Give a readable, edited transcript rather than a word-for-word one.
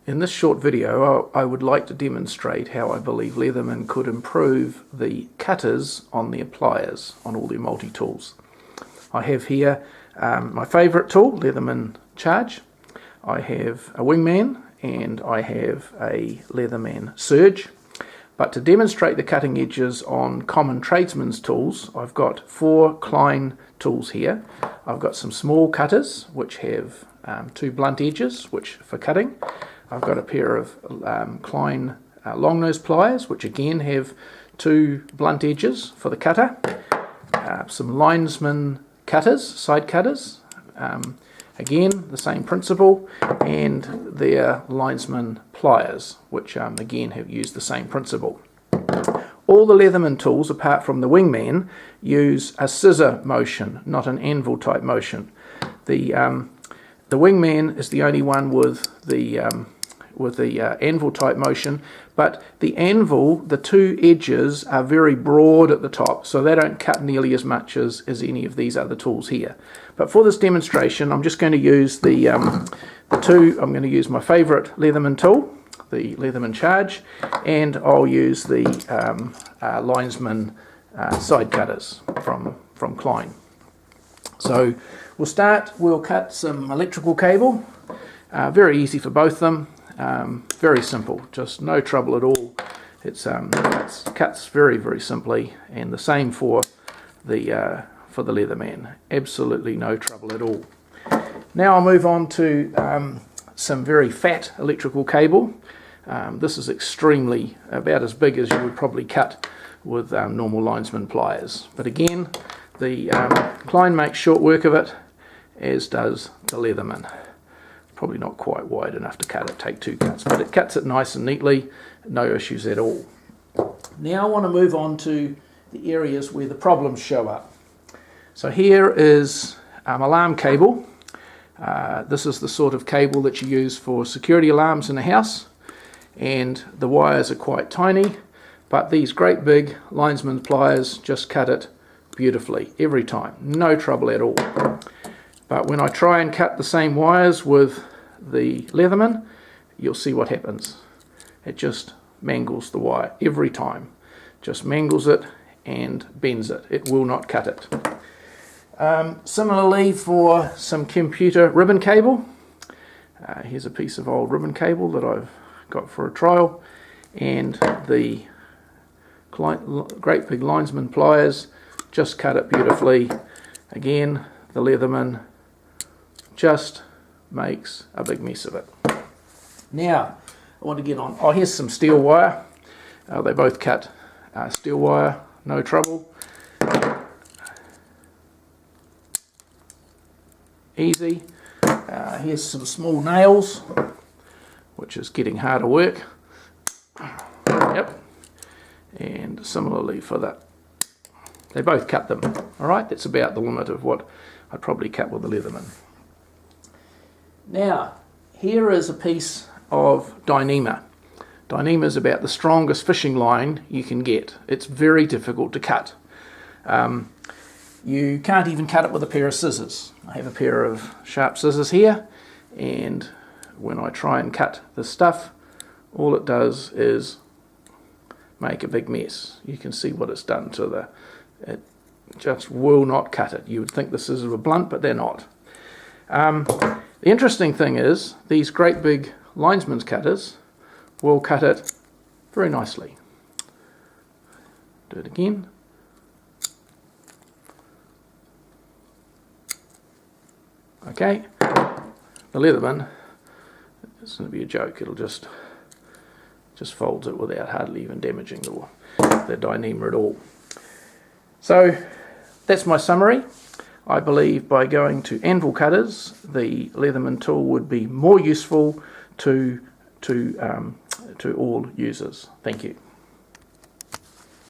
In this short video, I would like to demonstrate how I believe Leatherman could improve the cutters on their pliers, on all their multi-tools. I have here my favourite tool, Leatherman Charge. I have a Wingman and I have a Leatherman Surge. But to demonstrate the cutting edges on common tradesman's tools, I've got 4 Klein tools here. I've got some small cutters which have 2 blunt edges which for cutting. I've got a pair of Klein long nose pliers which again have 2 blunt edges for the cutter. Some linesman cutters, side cutters, again the same principle, and their linesman pliers which again have used the same principle. All the Leatherman tools apart from the Wingman use a scissor motion, not an anvil type motion. The Wingman is the only one with the anvil type motion, but the anvil, the 2 edges are very broad at the top, so they don't cut nearly as much as any of these other tools here. But for this demonstration, I'm just going to use I'm going to use my favourite Leatherman tool, the Leatherman Charge, and I'll use the linesman side cutters from Klein. So we'll cut some electrical cable. Very easy for both of them. Very simple, just no trouble at all. It cuts very, very simply, and the same for the Leatherman. Absolutely no trouble at all. Now I'll move on to some very fat electrical cable. This is extremely, about as big as you would probably cut with normal linesman pliers. But again, the Klein makes short work of it, as does the Leatherman. Probably not quite wide enough to cut it, take 2 cuts, but it cuts it nice and neatly, no issues at all. Now I want to move on to the areas where the problems show up. So here is alarm cable. This is the sort of cable that you use for security alarms in a house, and the wires are quite tiny, but these great big linesman pliers just cut it beautifully every time, no trouble at all. But when I try and cut the same wires with the Leatherman, you'll see what happens. It just mangles the wire every time. Just mangles it and bends it. It will not cut it. Similarly for some computer ribbon cable. Here's a piece of old ribbon cable that I've got for a trial. And the great big linesman pliers just cut it beautifully. Again, the Leatherman just makes a big mess of it. Now I want to get on. Oh, here's some steel wire. They both cut steel wire, no trouble. Easy. Here's some small nails, which is getting harder work. Yep. And similarly for that. They both cut them. Alright, that's about the limit of what I'd probably cut with the Leatherman. Now, here is a piece of Dyneema. Dyneema is about the strongest fishing line you can get. It's very difficult to cut. You can't even cut it with a pair of scissors. I have a pair of sharp scissors here, and when I try and cut this stuff, all it does is make a big mess. You can see what it's done to it just will not cut it. You would think the scissors were blunt, but they're not. The interesting thing is, these great big linesman's cutters will cut it very nicely. Do it again. Okay, the Leatherman, it's going to be a joke. It'll just folds it without hardly even damaging the Dyneema at all. So that's my summary. I believe by going to anvil cutters, the Leatherman tool would be more useful to all users. Thank you.